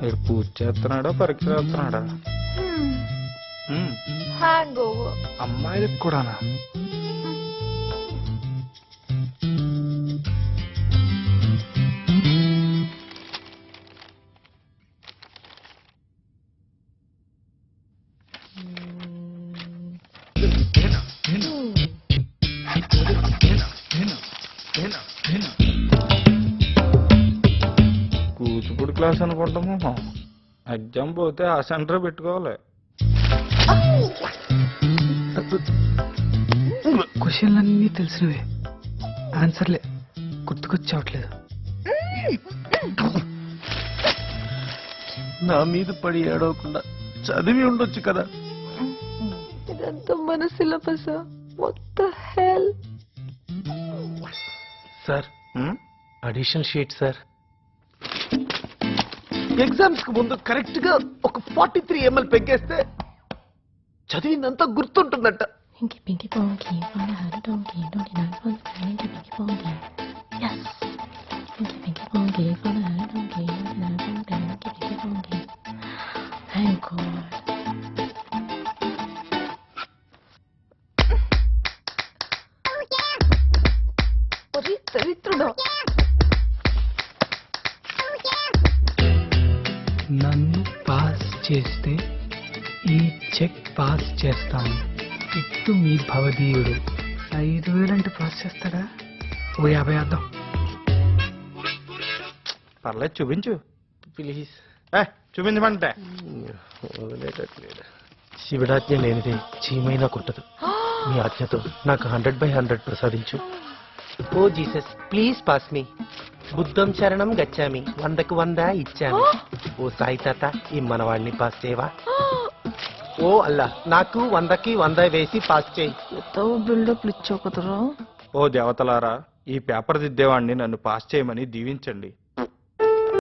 మీరు పూజ చేస్తున్నాడా పరీక్ష చేస్తున్నాడా? Hang over. అమ్మాయిలకు కూడానా? కూచిపూడి క్లాస్ అనుకుంటాము. ఎగ్జామ్ పోతే ఆ సెంటర్ పెట్టుకోవాలి. క్వశ్చన్లన్నీ తెలిసినవే, ఆన్సర్లే గుర్తుకొచ్చావట్లేదు. నా మీద పడి ఏడవకుండా చదివి ఉండొచ్చు కదా. ఇదంతా మన సిలబస్. మొత్తం hell. Sir, addition sheet sir. Exams కు ముందు కరెక్ట్ గా ఒక 43 ml పెగ్గేస్తే చదివిందంతా గుర్తుంటుందట. Pinky, pinky, ponky, wanna have a donkey, donkey, not one, pinky, pinky, ponky. Yes. Pinky, pinky, ponky, wanna have a donkey, donkey, not one, pinky, pinky, ponky. Thank God. ఒరే దరిద్రుడా. నన్ను pass చేస్తే ఈ check pass చేస్తాను. ఇట్టు మీ భవదీయుడు. 5,000 అంటే pass చేస్తాడా? ఓ 50 వేద్దాం. పర్లేదు చూపించు. ప్లీజ్. చూపించమంటే వదిలేటట్లేదు. శివుడాజ్ఞ లేనిదే చీమైనా కుట్టదు. మీ ఆజ్ఞతో నాకు 100/100 ప్రసాదించు. ఓ జీసస్, ప్లీజ్ పాస్ మీ. బుద్ధం శరణం గచ్చామి, 100కు 100 ఇచ్చామి. ఓ సాయి తాత, ఈ మనవాడిని పాస్ చేయవా? ఓ అల్లా, నాకు 100కి 100 వేసి పాస్ చేయి. బిల్డప్ ఇచ్చావు కదరా. ఓ దేవతలారా, ఈ పేపర్ దిద్దేవాడిని నన్ను పాస్ చేయమని దీవించండి.